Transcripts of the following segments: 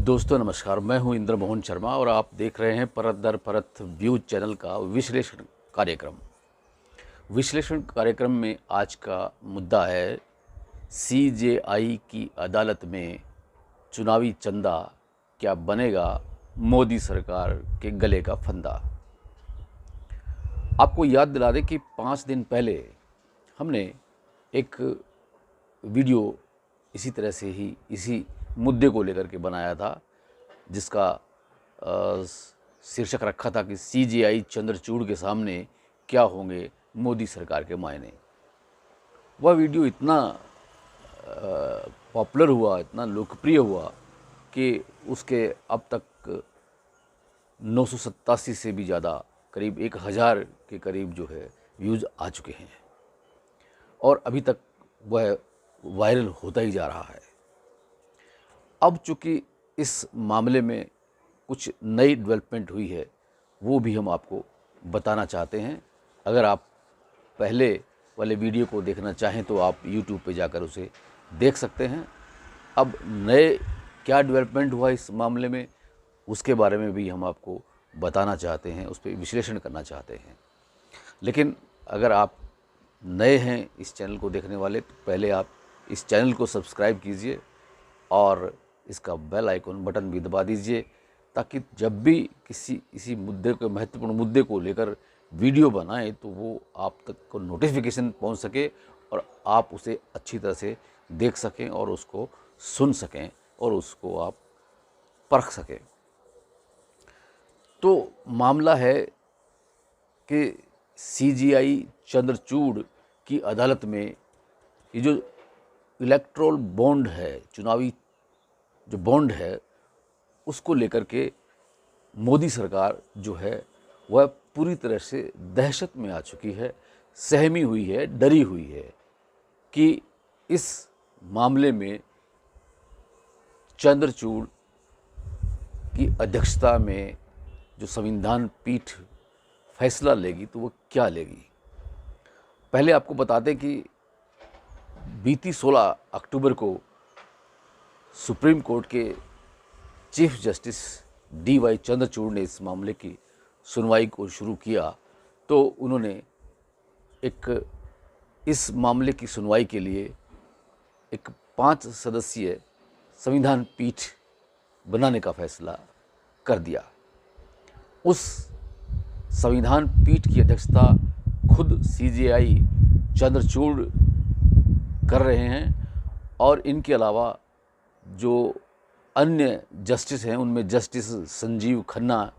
दोस्तों नमस्कार, मैं हूं इंद्र मोहन शर्मा और आप देख रहे हैं परत दर परत व्यूज चैनल का विश्लेषण कार्यक्रम। विश्लेषण कार्यक्रम में आज का मुद्दा है सीजेआई की अदालत में चुनावी चंदा क्या बनेगा मोदी सरकार के गले का फंदा। आपको याद दिला दें कि 5 दिन पहले हमने एक वीडियो इसी तरह से ही इसी मुद्दे को लेकर के बनाया था, जिसका शीर्षक रखा था कि सीजेआई चंद्रचूड़ के सामने क्या होंगे मोदी सरकार के मायने। वह वीडियो इतना पॉपुलर हुआ, इतना लोकप्रिय हुआ कि उसके अब तक 987 से भी ज़्यादा, करीब 1000 के करीब जो है व्यूज़ आ चुके हैं और अभी तक वह वायरल होता ही जा रहा है। अब चूँकि इस मामले में कुछ नई डेवलपमेंट हुई है, वो भी हम आपको बताना चाहते हैं। अगर आप पहले वाले वीडियो को देखना चाहें तो आप YouTube पे जाकर उसे देख सकते हैं। अब नए क्या डेवलपमेंट हुआ इस मामले में, उसके बारे में भी हम आपको बताना चाहते हैं, उस पर विश्लेषण करना चाहते हैं। लेकिन अगर आप नए हैं इस चैनल को देखने वाले, तो पहले आप इस चैनल को सब्सक्राइब कीजिए और इसका बेल आइकन बटन भी दबा दीजिए, ताकि जब भी इसी मुद्दे को, महत्वपूर्ण मुद्दे को लेकर वीडियो बनाएं तो वो आप तक को नोटिफिकेशन पहुंच सके और आप उसे अच्छी तरह से देख सकें और उसको सुन सकें और उसको आप परख सकें। तो मामला है कि सीजेआई चंद्रचूड़ की अदालत में ये जो इलेक्ट्रोल बॉन्ड है, चुनावी जो बॉन्ड है, उसको लेकर के मोदी सरकार जो है वह पूरी तरह से दहशत में आ चुकी है, सहमी हुई है, डरी हुई है कि इस मामले में चंद्रचूड़ की अध्यक्षता में जो संविधान पीठ फैसला लेगी तो वो क्या लेगी। पहले आपको बता दें कि बीती 16 अक्टूबर को सुप्रीम कोर्ट के चीफ जस्टिस DY चंद्रचूड़ ने इस मामले की सुनवाई को शुरू किया। तो उन्होंने इस मामले की सुनवाई के लिए एक 5 सदस्यीय संविधान पीठ बनाने का फैसला कर दिया। उस संविधान पीठ की अध्यक्षता खुद सीजेआई चंद्रचूड़ कर रहे हैं और इनके अलावा जो अन्य जस्टिस हैं उनमें justice Sanjeev Khanna,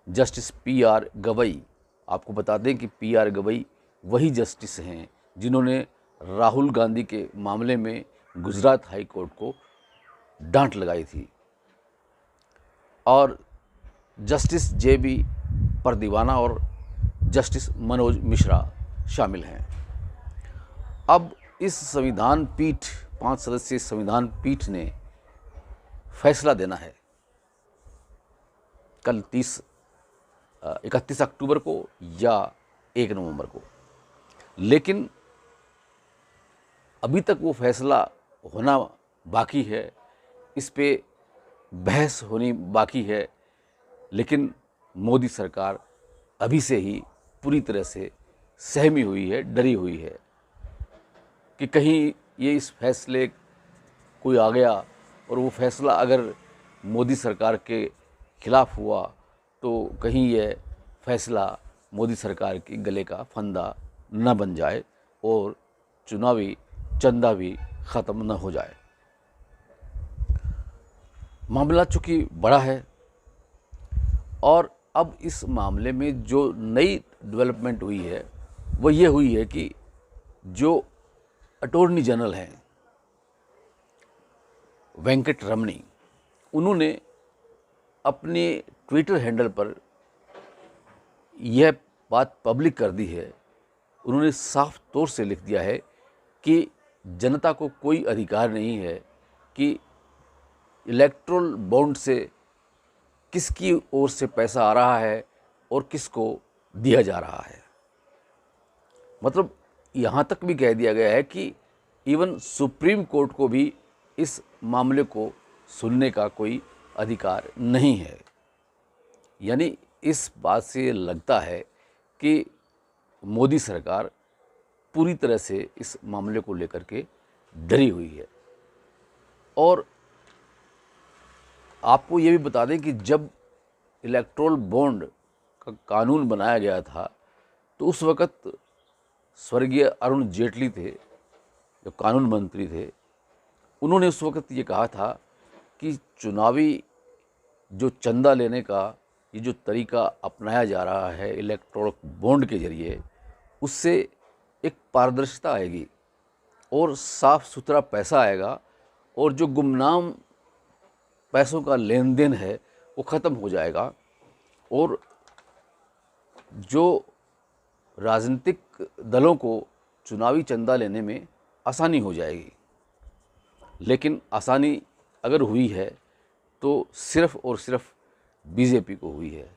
justice PR Gavai, आपको बता दें कि PR गवई वही जस्टिस हैं जिन्होंने राहुल गांधी के मामले में गुजरात हाई कोर्ट को डांट लगाई थी, और जस्टिस JB परदीवाना और जस्टिस मनोज मिश्रा शामिल हैं। अब इस संविधान पीठ, 5 सदस्यीय संविधान पीठ ने फैसला देना है कल 31 अक्टूबर को या 1 नवंबर को। लेकिन अभी तक वो फैसला होना बाकी है, इस पे बहस होनी बाकी है। लेकिन मोदी सरकार अभी से ही पूरी तरह से सहमी हुई है, डरी हुई है कि कहीं ये इस फैसले कोई आ गया और वो फैसला अगर मोदी सरकार के खिलाफ हुआ तो कहीं ये फैसला मोदी सरकार के गले का फंदा न बन जाए और चुनावी चंदा भी ख़त्म न हो जाए। मामला चूँकि बड़ा है और अब इस मामले में जो नई डेवलपमेंट हुई है वो ये हुई है कि जो अटॉर्नी जनरल हैं वेंकट रमनी, उन्होंने अपने ट्विटर हैंडल पर यह बात पब्लिक कर दी है। उन्होंने साफ तौर से लिख दिया है कि जनता को कोई अधिकार नहीं है कि इलेक्ट्रोल बॉन्ड से किसकी ओर से पैसा आ रहा है और किसको दिया जा रहा है। मतलब यहाँ तक भी कह दिया गया है कि इवन सुप्रीम कोर्ट को भी इस मामले को सुनने का कोई अधिकार नहीं है। यानी इस बात से ये लगता है कि मोदी सरकार पूरी तरह से इस मामले को लेकर के डरी हुई है। और आपको ये भी बता दें कि जब इलेक्टोरल बॉन्ड का कानून बनाया गया था तो उस वक़्त स्वर्गीय अरुण जेटली थे, जो कानून मंत्री थे। उन्होंने उस वक़्त ये कहा था कि चुनावी जो चंदा लेने का ये जो तरीका अपनाया जा रहा है इलेक्टोरल बॉन्ड के ज़रिए, उससे एक पारदर्शिता आएगी और साफ़ सुथरा पैसा आएगा और जो गुमनाम पैसों का लेन देन है वो ख़त्म हो जाएगा और जो राजनीतिक दलों को चुनावी चंदा लेने में आसानी हो जाएगी। लेकिन आसानी अगर हुई है तो सिर्फ़ और सिर्फ बीजेपी को हुई है,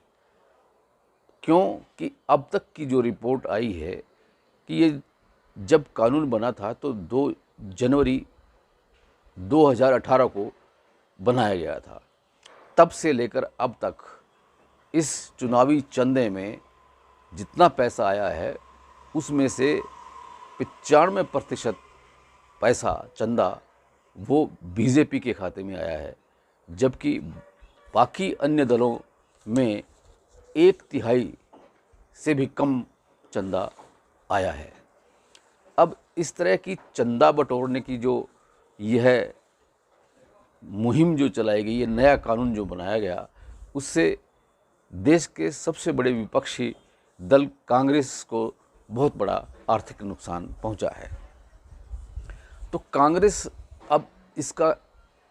क्योंकि अब तक की जो रिपोर्ट आई है कि ये जब कानून बना था तो 2 जनवरी 2018 को बनाया गया था। तब से लेकर अब तक इस चुनावी चंदे में जितना पैसा आया है उसमें से 95% पैसा चंदा वो बीजेपी के खाते में आया है, जबकि बाकी अन्य दलों में 1/3 से भी कम चंदा आया है। अब इस तरह की चंदा बटोरने की जो यह मुहिम जो चलाई गई, ये नया कानून जो बनाया गया, उससे देश के सबसे बड़े विपक्षी दल कांग्रेस को बहुत बड़ा आर्थिक नुकसान पहुंचा है। तो कांग्रेस अब इसका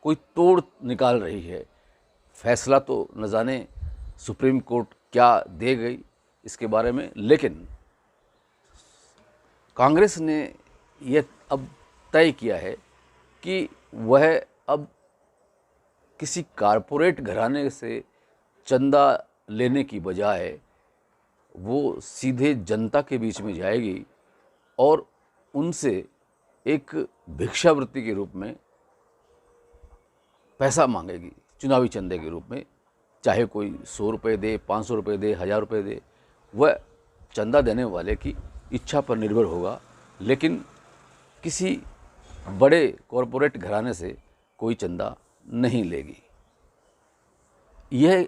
कोई तोड़ निकाल रही है। फैसला तो न जाने सुप्रीम कोर्ट क्या दे गई इसके बारे में, लेकिन कांग्रेस ने यह अब तय किया है कि वह अब किसी कारपोरेट घराने से चंदा लेने की बजाय वो सीधे जनता के बीच में जाएगी और उनसे एक भिक्षावृत्ति के रूप में पैसा मांगेगी, चुनावी चंदे के रूप में। चाहे कोई 100 रुपये दे, 500 रुपये दे, 1000 रुपये दे, वह चंदा देने वाले की इच्छा पर निर्भर होगा, लेकिन किसी बड़े कॉरपोरेट घराने से कोई चंदा नहीं लेगी। यह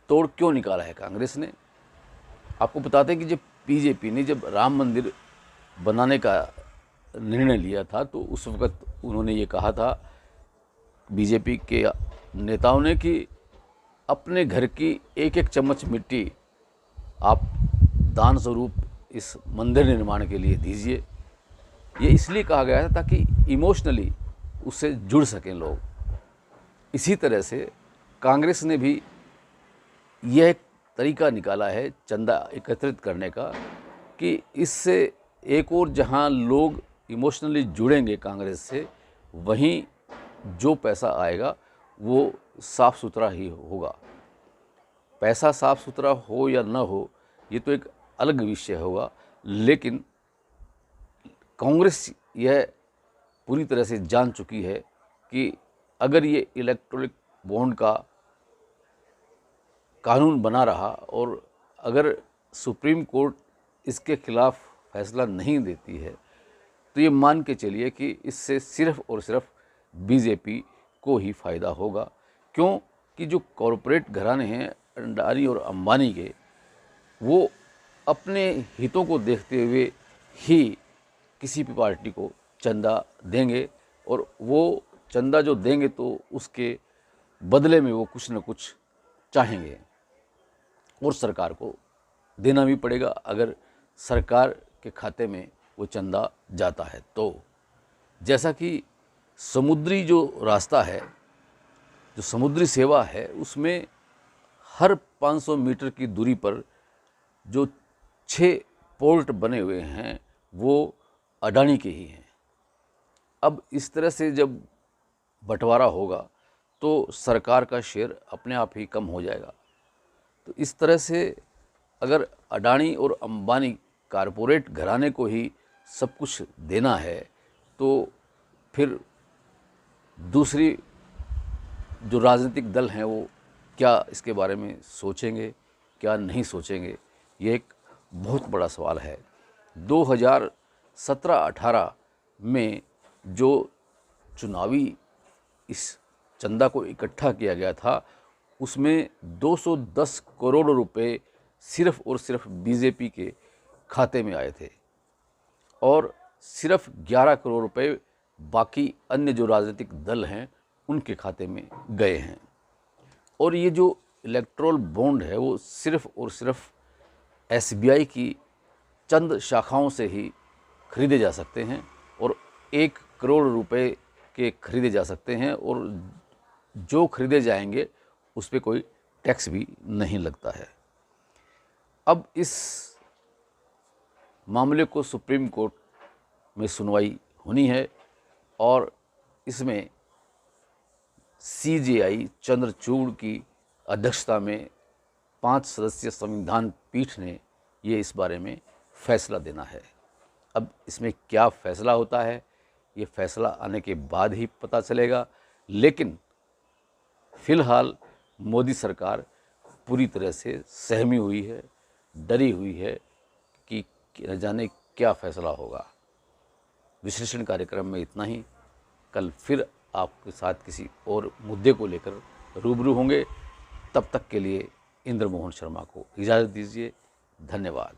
तोड़ क्यों निकाला है कांग्रेस ने? आपको बताते हैं कि जब बीजेपी ने जब राम मंदिर बनाने का निर्णय लिया था तो उस वक़्त उन्होंने ये कहा था, बीजेपी के नेताओं ने, कि अपने घर की एक एक चम्मच मिट्टी आप दान स्वरूप इस मंदिर निर्माण के लिए दीजिए। ये इसलिए कहा गया था ताकि इमोशनली उससे जुड़ सकें लोग। इसी तरह से कांग्रेस ने भी यह एक तरीका निकाला है चंदा एकत्रित करने का कि इससे एक और जहां लोग इमोशनली जुड़ेंगे कांग्रेस से, वहीं जो पैसा आएगा वो साफ़ सुथरा ही होगा। पैसा साफ़ सुथरा हो या ना हो ये तो एक अलग विषय होगा, लेकिन कांग्रेस यह पूरी तरह से जान चुकी है कि अगर ये इलेक्ट्रॉनिक बॉन्ड का कानून बना रहा और अगर सुप्रीम कोर्ट इसके खिलाफ फैसला नहीं देती है तो ये मान के चलिए कि इससे सिर्फ़ और सिर्फ बीजेपी को ही फ़ायदा होगा। क्यों कि जो कॉरपोरेट घराने हैं अडानी और अंबानी के, वो अपने हितों को देखते हुए ही किसी भी पार्टी को चंदा देंगे और वो चंदा जो देंगे तो उसके बदले में वो कुछ न कुछ चाहेंगे और सरकार को देना भी पड़ेगा अगर सरकार के खाते में वो चंदा जाता है तो। जैसा कि समुद्री जो रास्ता है, जो समुद्री सेवा है, उसमें हर 500 मीटर की दूरी पर जो 6 पोर्ट बने हुए हैं वो अडानी के ही हैं। अब इस तरह से जब बंटवारा होगा तो सरकार का शेयर अपने आप ही कम हो जाएगा। तो इस तरह से अगर अडानी और अंबानी कारपोरेट घराने को ही सब कुछ देना है तो फिर दूसरी जो राजनीतिक दल हैं वो क्या इसके बारे में सोचेंगे, क्या नहीं सोचेंगे, ये एक बहुत बड़ा सवाल है। 2017-18 में जो चुनावी इस चंदा को इकट्ठा किया गया था, उसमें 210 करोड़ रुपए सिर्फ और सिर्फ बीजेपी के खाते में आए थे और सिर्फ 11 करोड़ रुपए बाकी अन्य जो राजनीतिक दल हैं उनके खाते में गए हैं। और ये जो इलेक्टोरल बॉन्ड है वो सिर्फ और सिर्फ एसबीआई की चंद शाखाओं से ही खरीदे जा सकते हैं और 1 करोड़ रुपए के खरीदे जा सकते हैं और जो खरीदे जाएंगे उस पर कोई टैक्स भी नहीं लगता है। अब इस मामले को सुप्रीम कोर्ट में सुनवाई होनी है और इसमें सीजेआई चंद्रचूड़ की अध्यक्षता में 5 सदस्यीय संविधान पीठ ने ये इस बारे में फैसला देना है। अब इसमें क्या फैसला होता है ये फैसला आने के बाद ही पता चलेगा, लेकिन फ़िलहाल मोदी सरकार पूरी तरह से सहमी हुई है, डरी हुई है कि न जाने क्या फैसला होगा। विश्लेषण कार्यक्रम में इतना ही। कल फिर आपके साथ किसी और मुद्दे को लेकर रूबरू होंगे। तब तक के लिए इंद्र मोहन शर्मा को इजाज़त दीजिए। धन्यवाद।